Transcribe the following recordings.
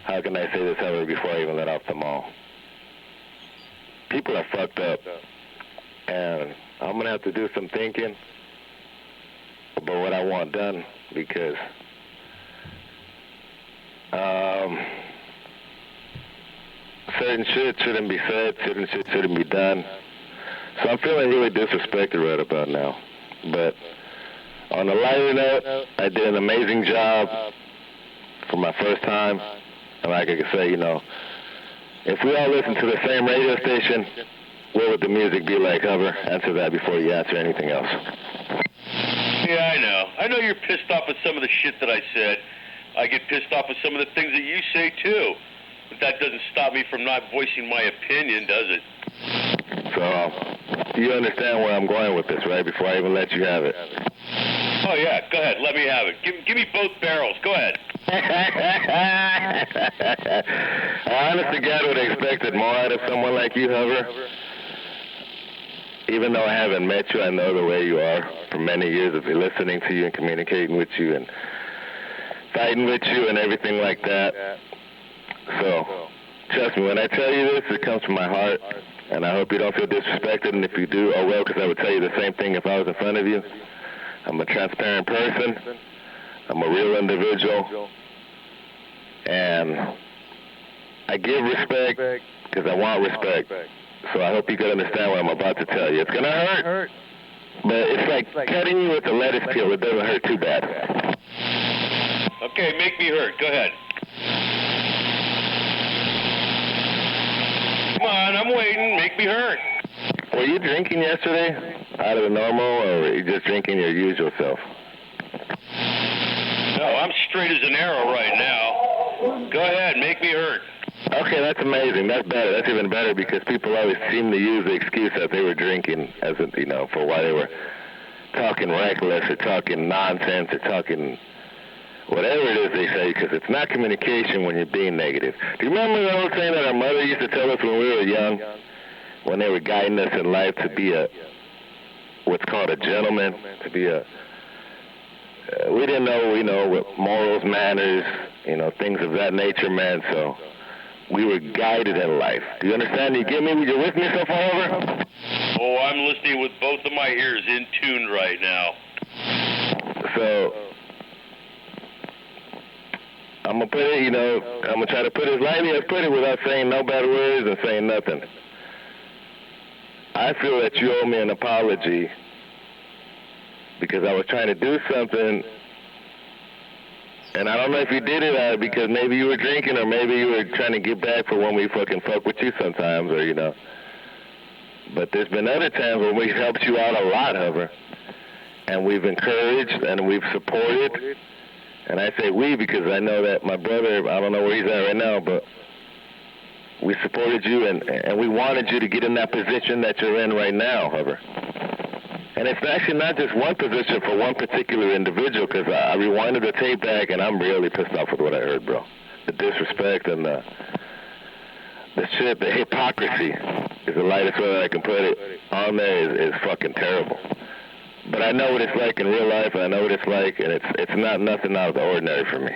how can I say this ever before I even let off the mall? People are fucked up, and I'm going to have to do some thinking about what I want done, because certain shit shouldn't be said, certain shit shouldn't be done. So I'm feeling really disrespected right about now. But on a lighter note, I did an amazing job for my first time. And like I can say, you know, if we all listen to the same radio station, what would the music be like, Hover? Answer that before you answer anything else. Yeah, I know. I know you're pissed off at some of the shit that I said. I get pissed off at some of the things that you say, too. But that doesn't stop me from not voicing my opinion, does it? So, you understand where I'm going with this, right, before I even let you have it? Oh, yeah, go ahead. Let me have it. Give me both barrels. Go ahead. I honestly God would have expected more out of someone like you, Hover. Even though I haven't met you, I know the way you are for many years of listening to you and communicating with you and fighting with you and everything like that. So, trust me, when I tell you this, it comes from my heart, and I hope you don't feel disrespected, and if you do, oh well, because I would tell you the same thing if I was in front of you. I'm a transparent person. I'm a real individual, and I give respect because I want respect. So I hope you can understand what I'm about to tell you. It's going to hurt, but it's like cutting you with a lettuce peel. It doesn't hurt too bad. Okay, make me hurt. Go ahead. Come on, I'm waiting. Make me hurt. Were you drinking yesterday out of the normal, or were you just drinking your usual self? No, I'm straight as an arrow right now. Go ahead, make me hurt. Okay, that's amazing. That's better. That's even better because people always seem to use the excuse that they were drinking as, you know, for why they were talking reckless or talking nonsense or talking whatever it is they say, because it's not communication when you're being negative. Do you remember the old saying that our mother used to tell us when we were young, when they were guiding us in life to be what's called a gentleman, to be we didn't know, you know, what morals, manners, you know, things of that nature meant, so we were guided in life. Do you understand? You get me? You're with me so far, over? Oh, I'm listening with both of my ears in tune right now. So, I'm going to put it, you know, I'm going to try to put it as lightly as put it without saying no bad words and saying nothing. I feel that you owe me an apology because I was trying to do something, and I don't know if you did it because maybe you were drinking or maybe you were trying to get back for when we fucking fuck with you sometimes, or, you know. But there's been other times when we've helped you out a lot, Hover, and we've encouraged and we've supported. And I say we because I know that my brother, I don't know where he's at right now, but we supported you and we wanted you to get in that position that you're in right now, Hover. And it's actually not just one position for one particular individual, because I rewinded the tape back and I'm really pissed off with what I heard, bro. The disrespect and the shit, the hypocrisy is the lightest way that I can put it on there is fucking terrible. But I know what it's like in real life, and I know what it's like, and it's not nothing out of the ordinary for me.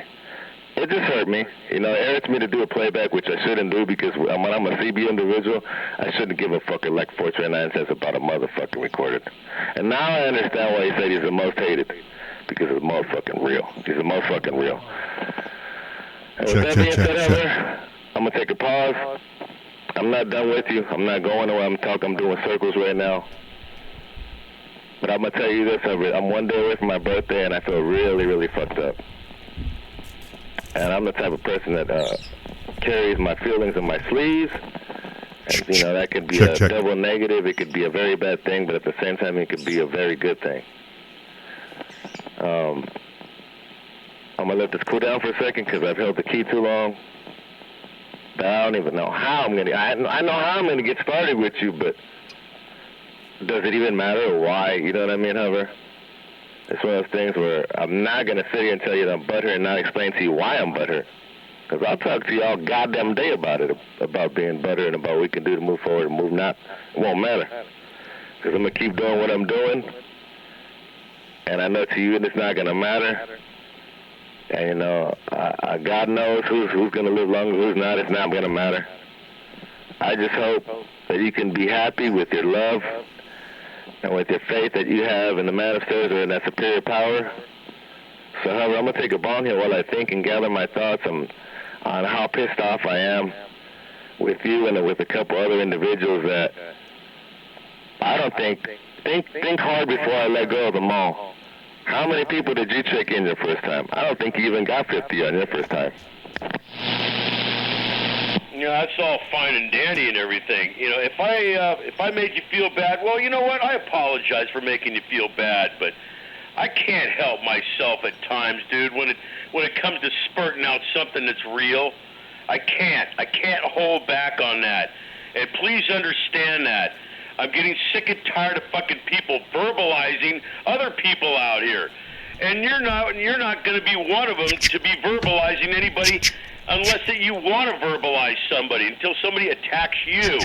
It just hurt me. You know, it hurts me to do a playback, which I shouldn't do, because when I'm a CB individual, I shouldn't give a fucking like 429 cents about a motherfucking recorded. And now I understand why he said he's the most hated, because it's motherfucking real. He's the most fucking real. And with that being said, Heather, I'm going to take a pause. I'm not done with you. I'm not going away. I'm doing circles right now. But I'm going to tell you this, I'm one day away from my birthday, and I feel really, really fucked up. And I'm the type of person that carries my feelings in my sleeves. And, you know, that could be a double negative. It could be a very bad thing, but at the same time, it could be a very good thing. I'm going to let this cool down for a second because I've held the key too long. But I don't even know how I'm going to... I know how I'm going to get started with you, but does it even matter or why? You know what I mean, Hover? It's one of those things where I'm not going to sit here and tell you that I'm butthurt and not explain to you why I'm butthurt. Because I'll talk to you all goddamn day about it, about being butthurt and about what we can do to move forward and move not. It won't matter. Because I'm going to keep doing what I'm doing. And I know to you it's not going to matter. And, you know, God knows who's going to live longer, who's not. It's not going to matter. I just hope that you can be happy with your love and with your faith that you have in the man upstairs or in that superior power. So, however, I'm going to take a bong here while I think and gather my thoughts on how pissed off I am with you and with a couple other individuals that I don't think hard before I let go of them all. How many people did you check in your first time? I don't think you even got 50 on your first time. You know, that's all fine and dandy and everything. You know, if I made you feel bad, well, you know what? I apologize for making you feel bad, but I can't help myself at times, dude. When it comes to spurting out something that's real, I can't hold back on that. And please understand that. I'm getting sick and tired of fucking people verbalizing other people out here. And you're not going to be one of them to be verbalizing anybody unless that you want to verbalize somebody until somebody attacks you.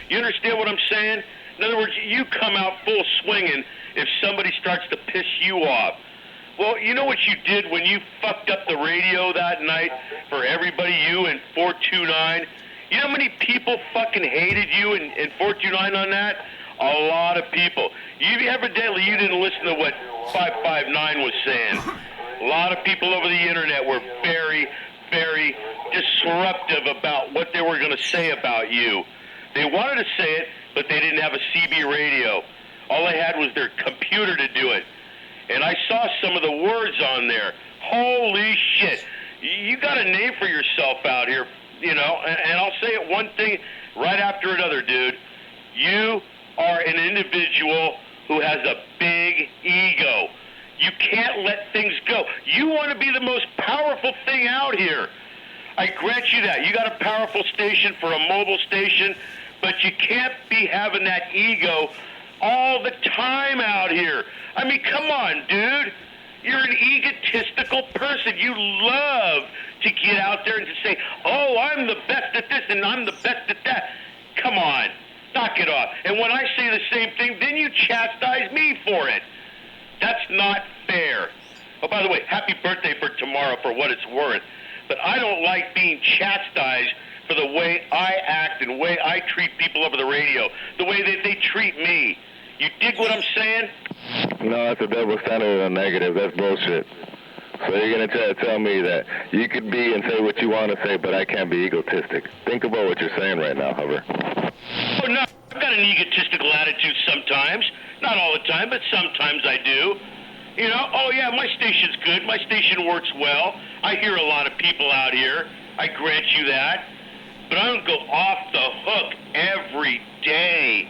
You understand what I'm saying? In other words, you come out full swinging if somebody starts to piss you off. Well, you know what you did when you fucked up the radio that night for everybody, you and 429? You know how many people fucking hated you and 429 on that? A lot of people. Evidently, you didn't listen to what 559 was saying. A lot of people over the internet were very, very disruptive about what they were going to say about you. They wanted to say it, but they didn't have a CB radio. All they had was their computer to do it. And I saw some of the words on there. Holy shit. You got a name for yourself out here, you know, and I'll say it one thing right after another, dude. You are an individual who has a big ego. You can't let things go. You want to be the most powerful thing out here. I grant you that. You got a powerful station for a mobile station, but you can't be having that ego all the time out here. I mean, come on, dude. You're an egotistical person. You love to get out there and to say, oh, I'm the best at this and I'm the best at that. Come on. Knock it off. And when I say the same thing, then you chastise me for it. That's not fair. Oh, by the way, happy birthday for tomorrow for what it's worth. But I don't like being chastised for the way I act and the way I treat people over the radio, the way that they treat me. You dig what I'm saying? No, that's a double standard and a negative. That's bullshit. So you're going to tell me that you could be and say what you want to say, but I can't be egotistic. Think about what you're saying right now, Hover. Oh, no, I've got an egotistical attitude sometimes. Not all the time, but sometimes I do. You know, oh, yeah, my station's good. My station works well. I hear a lot of people out here. I grant you that. But I don't go off the hook every day.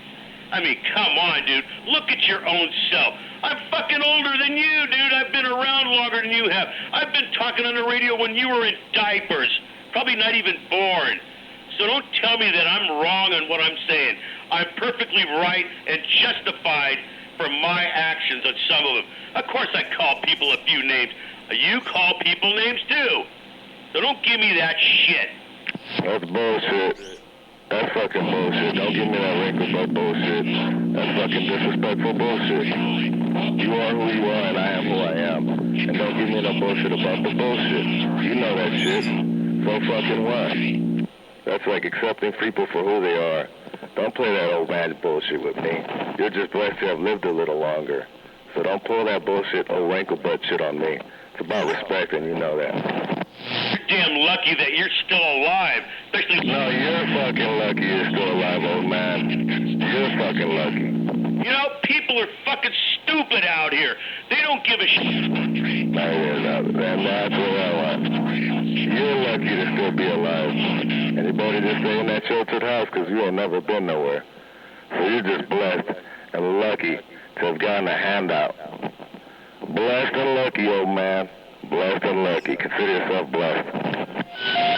I mean, come on, dude. Look at your own self. I'm fucking older than you, dude. I've been around longer than you have. I've been talking on the radio when you were in diapers, probably not even born. So don't tell me that I'm wrong on what I'm saying. I'm perfectly right and justified for my actions on some of them. Of course I call people a few names. You call people names too. So don't give me that shit. That's bullshit. That's fucking bullshit. Don't give me that wrinkle butt bullshit. That's fucking disrespectful bullshit. You are who you are and I am who I am. And don't give me no bullshit about the bullshit. You know that shit. So fucking what? That's like accepting people for who they are. Don't play that old man bullshit with me. You're just blessed to have lived a little longer. So don't pull that bullshit old wrinkle butt shit on me. It's about respect and you know that. You're damn lucky that you're still alive. Especially... No, you're fucking lucky you're still alive, old man. You're fucking lucky. You know, people are fucking stupid out here. They don't give a shit. No, you're not. And that's what I want. You're lucky to still be alive. And you better just stay in that sheltered house because you ain't never been nowhere. So you're just blessed and lucky to have gotten a handout. Blessed and lucky, old man. Blessed and lucky. Consider yourself blessed.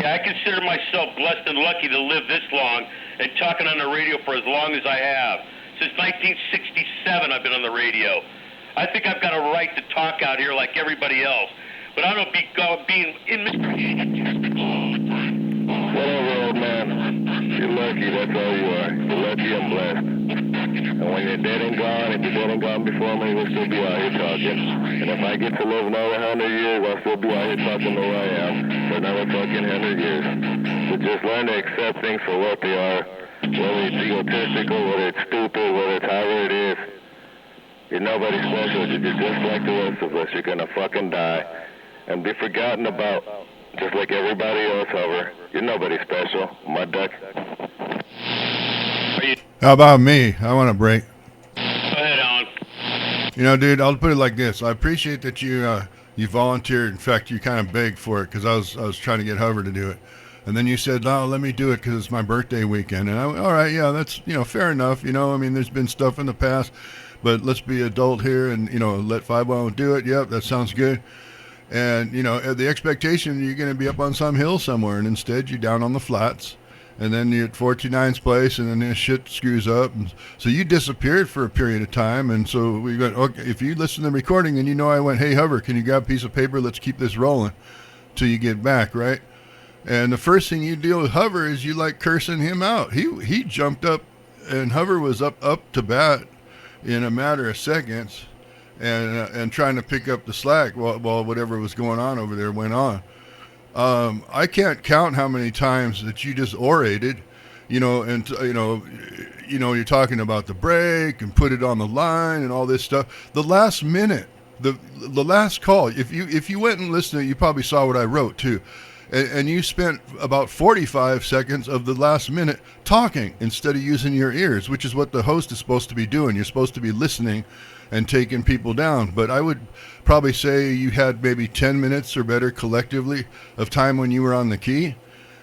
Yeah, I consider myself blessed and lucky to live this long and talking on the radio for as long as I have. Since 1967, I've been on the radio. I think I've got a right to talk out here like everybody else. But I don't being in... Whatever, old man. You're lucky, that's all you are. You're lucky and blessed. And when you're dead and gone, if you're dead and gone before me, we'll still be out here talking. And if I get to live another 100 years, I'll still be out here talking the way I am for another fucking 100 years. So just learn to accept things for what they are, whether it's egotistical, whether it's stupid, whether it's however it is. You're nobody special. You're just like the rest of us. You're gonna fucking die and be forgotten about, just like everybody else, however. You're nobody special, mud duck. How about me? I want a break. Go ahead, Alan. You know, dude, I'll put it like this. I appreciate that you volunteered. In fact, you kind of begged for it because I was trying to get Hover to do it. And then you said, no, let me do it because it's my birthday weekend. And I went, all right, yeah, that's, fair enough. I mean, there's been stuff in the past, but let's be adult here and, let 5-1 do it. Yep, that sounds good. And, the expectation, you're going to be up on some hill somewhere. And instead, you're down on the flats. And then you're at 429's place, and then this shit screws up. And so you disappeared for a period of time. And so we went, okay, if you listen to the recording, and I went, hey, Hover, can you grab a piece of paper? Let's keep this rolling till you get back, right? And the first thing you deal with Hover is you like cursing him out. He jumped up, and Hover was up to bat in a matter of seconds, and trying to pick up the slack while whatever was going on over there went on. I can't count how many times that you just orated, and you're talking about the break and put it on the line and all this stuff. The last minute, the last call. If you went and listened to it, you probably saw what I wrote too. And you spent about 45 seconds of the last minute talking instead of using your ears, which is what the host is supposed to be doing. You're supposed to be listening and taking people down. But I would probably say you had maybe 10 minutes or better collectively of time when you were on the key.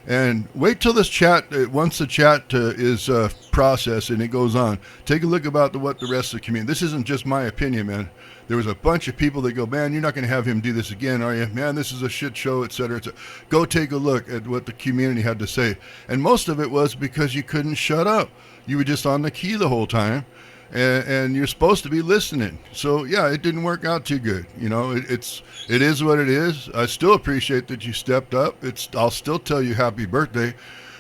And wait till this chat, once the chat is processed and it goes on, take a look about what the rest of the community. This isn't just my opinion, man. There was a bunch of people that go, man, you're not going to have him do this again, are you? Man, this is a shit show, et cetera, et cetera. Go take a look at what the community had to say. And most of it was because you couldn't shut up. You were just on the key the whole time. And you're supposed to be listening. So, yeah, it didn't work out too good. It is what it is. I still appreciate that you stepped up. I'll still tell you happy birthday.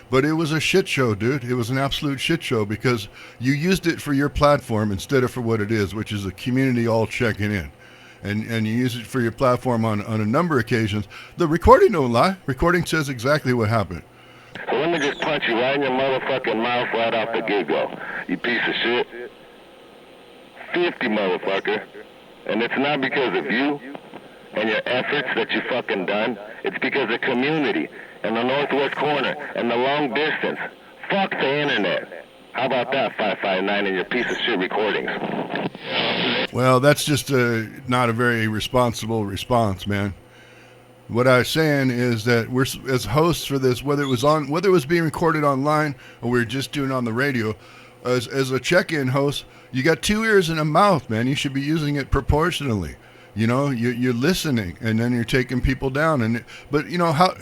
But it was a shit show, dude. It was an absolute shit show because you used it for your platform instead of for what it is, which is a community all checking in. And you use it for your platform on a number of occasions. The recording don't lie. Recording says exactly what happened. So let me just punch you right in your motherfucking mouth right off the get-go, you piece of shit. 50, motherfucker. And it's not because of you and your efforts that you fucking done. It's because the community and the northwest corner and the long distance. Fuck the internet. How about that, 559 and your piece of shit recordings? Well, that's just not a very responsible response, man. What I was saying is that we're, as hosts for this, whether it was being recorded online or we were just doing it on the radio, as a check-in host, you got 2 ears and a mouth, man. You should be using it proportionally. You're listening, and then you're taking people down. But how?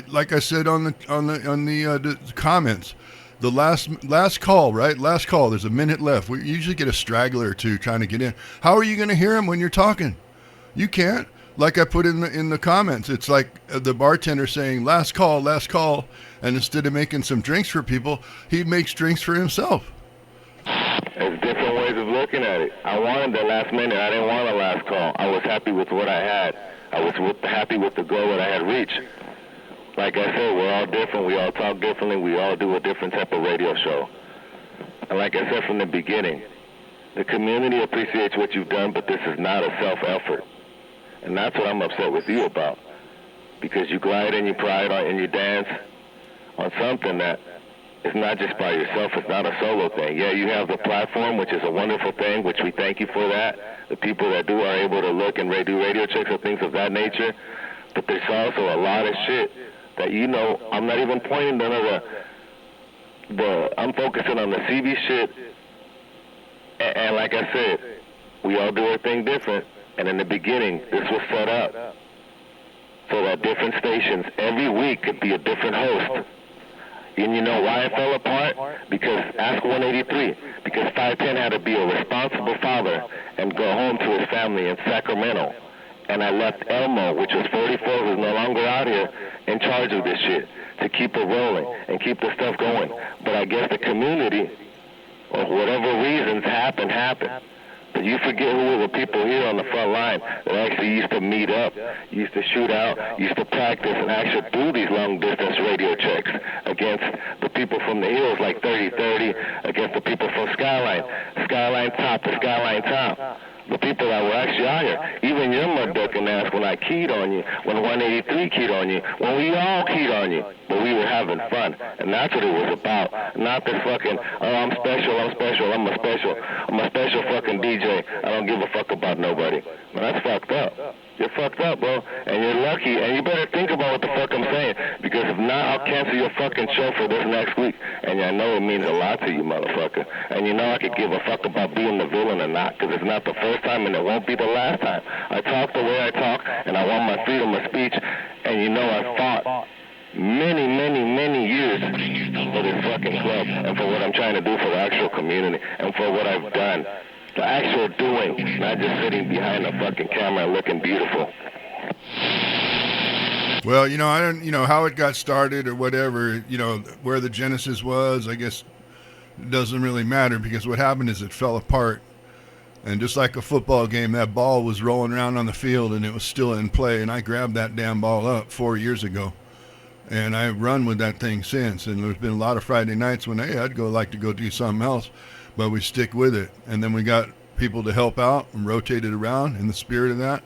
Like I said on the comments, the last call, right? Last call. There's a minute left. We usually get a straggler or two trying to get in. How are you going to hear them when you're talking? You can't. Like I put in the comments, it's like the bartender saying last call, and instead of making some drinks for people, he makes drinks for himself. There's different ways of looking at it. I wanted the last minute. I didn't want a last call. I was happy with what I had. I was happy with the goal that I had reached. Like I said, we're all different. We all talk differently. We all do a different type of radio show. And like I said from the beginning, the community appreciates what you've done, but this is not a self-effort. And that's what I'm upset with you about. Because you glide and you pride on and you dance on something that is not just by yourself. It's not a solo thing. Yeah, you have the platform, which is a wonderful thing, which we thank you for that. The people that do are able to look and do radio checks or things of that nature. But there's also a lot of shit that, I'm not even pointing none of I'm focusing on the CB shit. And like I said, we all do our thing different. And in the beginning, this was set up so that different stations every week could be a different host. And you know why it fell apart? Because Ask 183. Because 510 had to be a responsible father and go home to his family in Sacramento. And I left Elmo, which was 44, who's no longer out here, in charge of this shit to keep it rolling and keep the stuff going. But I guess the community or whatever reasons happen. But you forget who were the people here on the front line that actually used to meet up, used to shoot out, used to practice, and actually do these long-distance radio checks against the people from the hills like 3030, against the people from Skyline Top to Skyline Top. The people that were actually out here, even your mud ducking ass when I keyed on you, when 183 keyed on you, when we all keyed on you, but we were having fun, and that's what it was about. Not this fucking, oh, I'm a special fucking DJ. I don't give a fuck about nobody. Well, that's fucked up. You're fucked up, bro, and you're lucky, and you better think about what the fuck I'm saying, because if not, I'll cancel your fucking show for this next week, and I know it means a lot to you, motherfucker, and you know I could give a fuck about being the villain or not, because it's not the first time, and it won't be the last time. I talk the way I talk, and I want my freedom of speech, and you know I fought many years for this fucking club, and for what I'm trying to do for the actual community, and for what I've done. The actual doing, not just sitting behind a fucking camera looking beautiful. Well, I don't, how it got started or whatever, where the genesis was, I guess it doesn't really matter, because what happened is it fell apart. And just like a football game, that ball was rolling around on the field and it was still in play. And I grabbed that damn ball up 4 years ago. And I've run with that thing since. And there's been a lot of Friday nights when, hey, I'd like to go do something else. But we stick with it. And then we got people to help out and rotate it around in the spirit of that.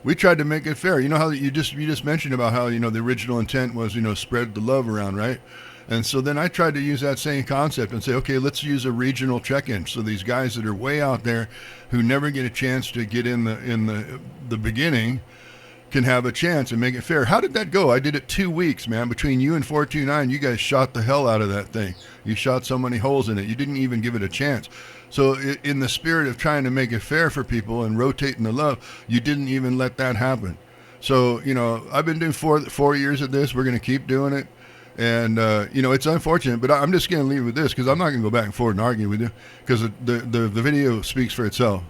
We tried to make it fair. You know how you just mentioned about how, the original intent was, spread the love around, right? And so then I tried to use that same concept and say, okay, let's use a regional check-in. So these guys that are way out there who never get a chance to get in the beginning can have a chance and make it fair. How did that go? I did it 2 weeks, man. Between you and 429, you guys shot the hell out of that thing. You shot so many holes in it. You didn't even give it a chance. So in the spirit of trying to make it fair for people and rotating the love, you didn't even let that happen. So, I've been doing 4 years of this. We're going to keep doing it. And, it's unfortunate, but I'm just going to leave with this, because I'm not going to go back and forth and argue with you, because the video speaks for itself.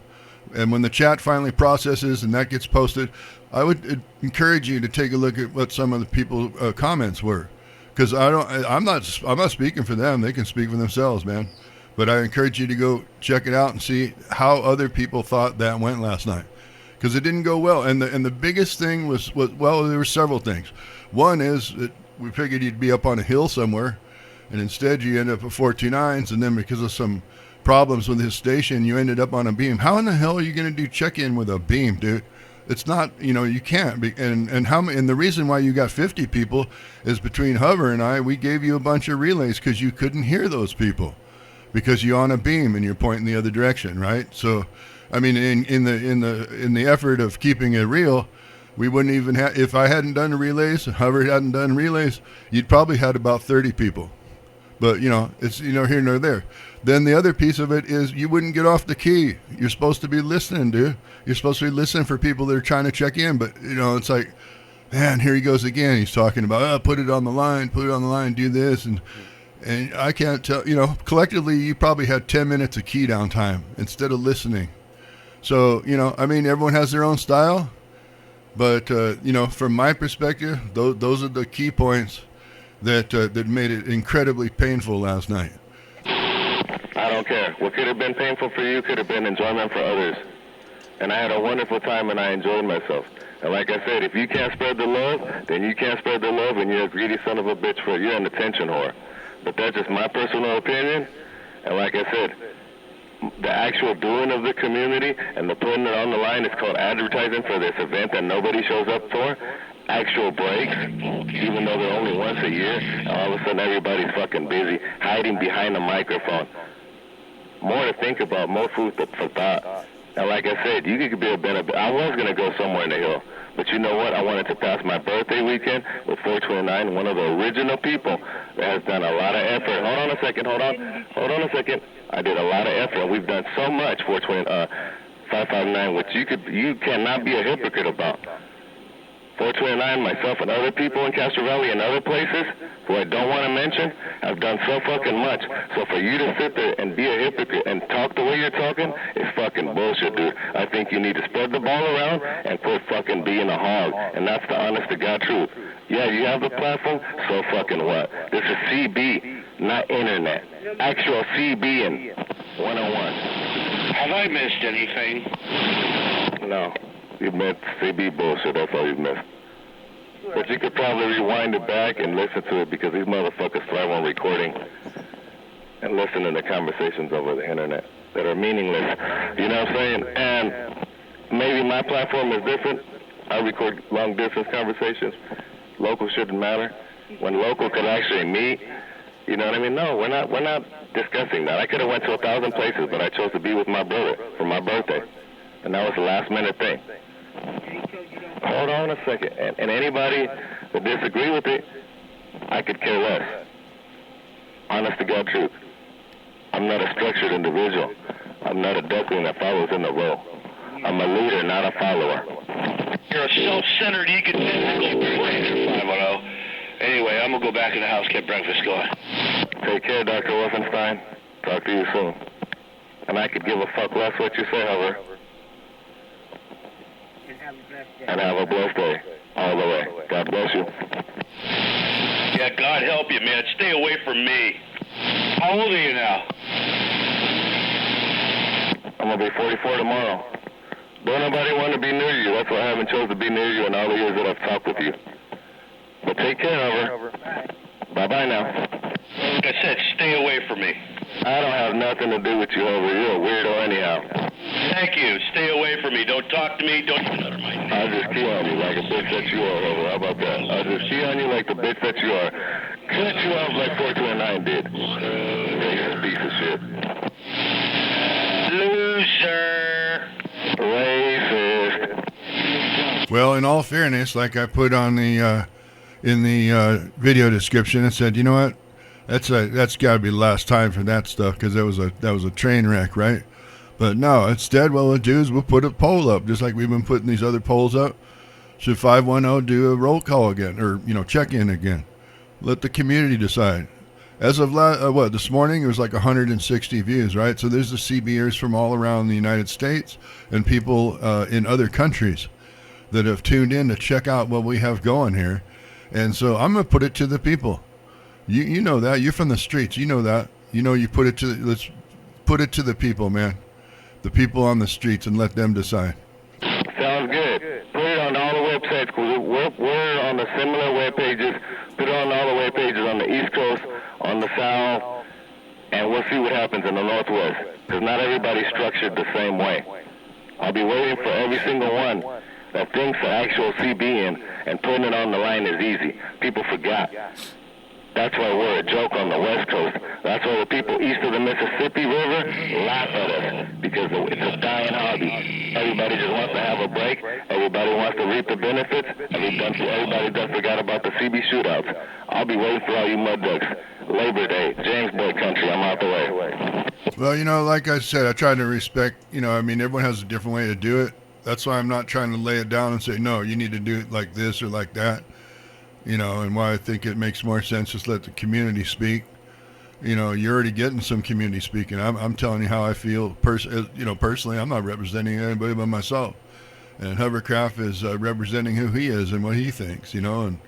And when the chat finally processes and that gets posted, I would encourage you to take a look at what some of the people comments were, because I'm not speaking for them. They can speak for themselves, man. But I encourage you to go check it out and see how other people thought that went last night, because it didn't go well. And the biggest thing was there were several things. One is that we figured you'd be up on a hill somewhere, and instead you end up at 429s, and then because of some problems with his station, you ended up on a beam. How in the hell are you going to do check-in with a beam, dude? It's not, you can't be. And the reason why you got 50 people is between Hover and I, we gave you a bunch of relays because you couldn't hear those people, because you're on a beam and you're pointing the other direction, right? So, I mean, in the effort of keeping it real, we wouldn't even have, if I hadn't done the relays, Hover hadn't done relays, you'd probably had about 30 people. But, it's here nor there. Then the other piece of it is you wouldn't get off the key. You're supposed to be listening, dude. You're supposed to be listening for people that are trying to check in. But, it's like, man, here he goes again. He's talking about, put it on the line, do this. And I can't tell, collectively you probably had 10 minutes of key down time instead of listening. So, everyone has their own style. But, from my perspective, those are the key points that made it incredibly painful last night. I don't care. What could have been painful for you could have been enjoyment for others. And I had a wonderful time and I enjoyed myself. And like I said, if you can't spread the love, then you can't spread the love, and you're a greedy son of a bitch you're an attention whore. But that's just my personal opinion. And like I said, the actual doing of the community and the putting it on the line is called advertising for this event that nobody shows up for. Actual breaks, even though they're only once a year, and all of a sudden everybody's fucking busy hiding behind a microphone. More to think about, more food for thought. And like I said, you could be a benefit. I was going to go somewhere in the hill, but you know what? I wanted to pass my birthday weekend with 429, one of the original people that has done a lot of effort. Hold on a second. I did a lot of effort, and we've done so much, 559, which you cannot be a hypocrite about. 429, myself and other people in Castro Valley and other places who I don't want to mention have done so fucking much. So for you to sit there and be a hypocrite and talk the way you're talking is fucking bullshit, dude. I think you need to spread the ball around and quit fucking being a hog. And that's the honest to God truth. Yeah, you have the platform, so fucking what? This is CB, not internet. Actual CBing 101. Have I missed anything? No, you missed CB bullshit. That's all you missed. But you could probably rewind it back and listen to it because these motherfuckers thrive on recording and listening to conversations over the internet that are meaningless. You know what I'm saying? And maybe my platform is different. I record long distance conversations. Local shouldn't matter. When local could actually meet, you know what I mean? No, we're not discussing that. I could have went to 1,000 places, but I chose to be with my brother for my birthday. And that was a last minute thing. Hold on a second. And anybody that disagree with it, I could care less. Honest to God truth. I'm not a structured individual. I'm not a duckling that follows in the row. I'm a leader, not a follower. You're a self-centered, egotistical prick. 510. Anyway, I'm gonna go back in the house, get breakfast going. Take care, Dr. Wolfenstein. Talk to you soon. And I could give a fuck less what you say, however. And have a blessed day. All the way. God bless you. Yeah, God help you, man. Stay away from me. How old are you now? I'm gonna be 44 tomorrow. Don't nobody want to be near you. That's why I haven't chosen to be near you in all the years that I've talked with you. But take care, however. Bye-bye now. Like I said, stay away from me. I don't have nothing to do with you, however. You're a weirdo anyhow. Thank you. Stay away from me. Don't talk to me. Don't even utter my name. I'll just key on you like a bitch that you are, however. How about that? I'll just key on you like the bitch that you are. Cut you off like 429 did. Racist piece of shit. Loser. Racist. Well, in all fairness, like I put on the in the video description, it said, you know what? That's got to be the last time for that stuff because that was a train wreck, right? But no, instead, what we'll do is we'll put a poll up, just like we've been putting these other polls up. Should 510 do a roll call again, or check in again? Let the community decide. As of this morning, it was like 160 views, right? So there's the CBers from all around the United States and people in other countries that have tuned in to check out what we have going here. And so I'm gonna put it to the people. You know that. You're from the streets. You know that. You put it to let's put it to the people, man. The people on the streets, and let them decide. Sounds good. Put it on all the websites. We're on the similar web pages. Put it on all the web pages on the East Coast, on the South, and we'll see what happens in the Northwest. Because not everybody's structured the same way. I'll be waiting for every single one that thinks the actual CBing and putting it on the line is easy. People forgot. That's why we're a joke on the West Coast. That's why the people east of the Mississippi River laugh at us, because it's a dying hobby. Everybody just wants to have a break. Everybody wants to reap the benefits. Everybody done forgot about the CB shootouts. I'll be waiting for all you mud ducks. Labor Day, James Boy country, I'm out the way. Well, like I said, I try to respect, everyone has a different way to do it. That's why I'm not trying to lay it down and say, no, you need to do it like this or like that. And why I think it makes more sense just let the community speak. You're already getting some community speaking. I'm telling you how I feel. Personally, I'm not representing anybody but myself. And Hovercraft is representing who he is and what he thinks. And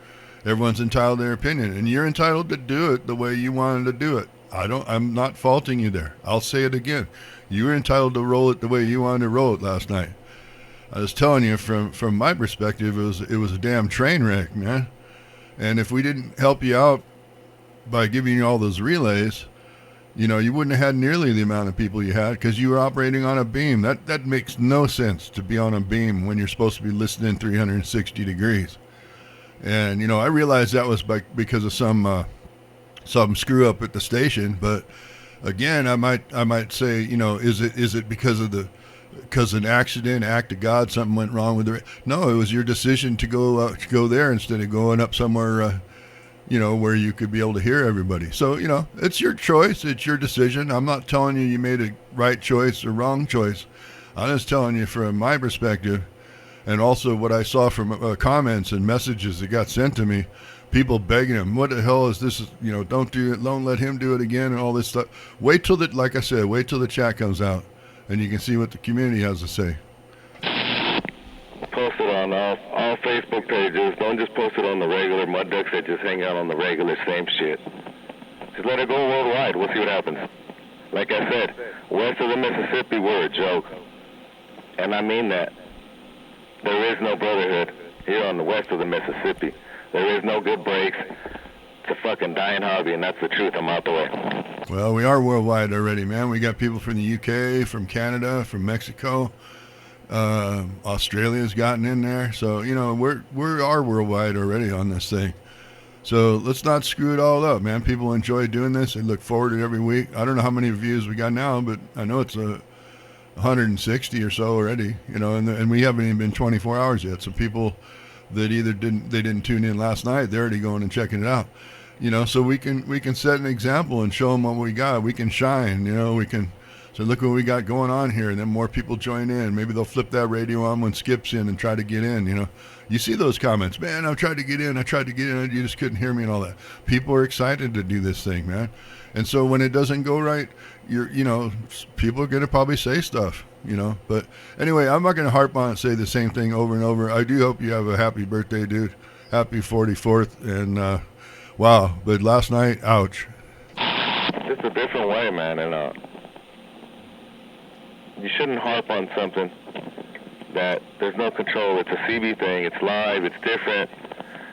everyone's entitled to their opinion, and you're entitled to do it the way you wanted to do it. I'm not faulting you there. I'll say it again. You were entitled to roll it the way you wanted to roll it last night. I was telling you from my perspective, it was a damn train wreck, man. And if we didn't help you out by giving you all those relays, you wouldn't have had nearly the amount of people you had because you were operating on a beam. That makes no sense to be on a beam when you're supposed to be listening 360 degrees. And, I realized that was because of some screw up at the station. But again, I might say, is it because of an accident, act of God, something went wrong with it? No, it was your decision to go there instead of going up somewhere, where you could be able to hear everybody. So, it's your choice. It's your decision. I'm not telling you made a right choice or wrong choice. I'm just telling you from my perspective, and also what I saw from comments and messages that got sent to me, people begging him, what the hell is this? Don't do it. Don't let him do it again and all this stuff. Wait till the chat comes out. And you can see what the community has to say. Post it on all Facebook pages. Don't just post it on the regular mud ducks that just hang out on the regular same shit. Just let it go worldwide. We'll see what happens. Like I said, west of the Mississippi, we're a joke. And I mean that. There is no brotherhood here on the west of the Mississippi. There is no good breaks. It's a fucking dying hobby, and that's the truth. I'm out the way. Well, we are worldwide already, man. We got people from the UK, from Canada, from Mexico. Australia's gotten in there. So, you know, we are worldwide already on this thing. So let's not screw it all up, man. People enjoy doing this. They look forward to it every week. I don't know how many views we got now, but I know it's 160 or so already, you know, and we haven't even been 24 hours yet. So people that either didn't tune in last night, they're already going and checking it out, you know. So we can set an example and show them what we got. We can shine, you know. We can say, look what we got going on here, and then more people join in. Maybe they'll flip that radio on when Skip's in and try to get in, you know. You see those comments, man, I tried to get in, you just couldn't hear me and all that. People are excited to do this thing, man. And so when it doesn't go right, you know, people are going to probably say stuff, you know. But anyway, I'm not going to harp on and say the same thing over and over. I do hope you have a happy birthday, dude. Happy 44th. And, wow, but last night, ouch. Just a different way, man. And you shouldn't harp on something that there's no control. It's a CB thing. It's live. It's different.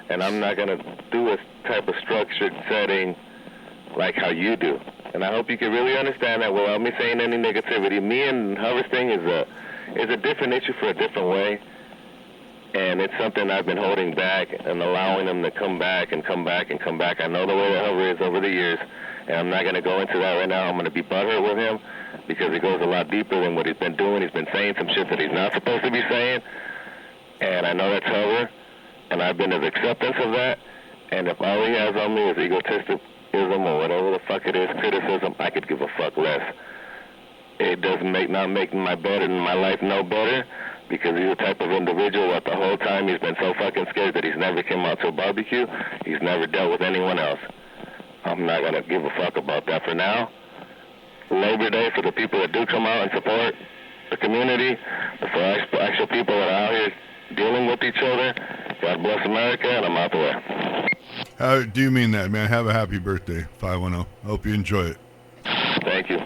And I'm not going to do a type of structured setting like how you do. And I hope you can really understand that without me saying any negativity. Me and harvesting is a different issue for a different way. And it's something I've been holding back and allowing them to come back and come back and come back. I know the way that Hover is over the years, and I'm not going to go into that right now. I'm going to be butthurt with him because he goes a lot deeper than what he's been doing. He's been saying some shit that he's not supposed to be saying, and I know that's Hover, and I've been his acceptance of that. And if all he has on me is egotisticism or whatever the fuck it is, criticism, I could give a fuck less. It doesn't not make my life no better, because he's the type of individual that the whole time he's been so fucking scared that he's never came out to a barbecue. He's never dealt with anyone else. I'm not going to give a fuck about that for now. Labor Day, for the people that do come out and support the community, for actual people that are out here dealing with each other, God bless America, and I'm out the way. How do you mean that, man? Have a happy birthday, 510. Hope you enjoy it. Thank you.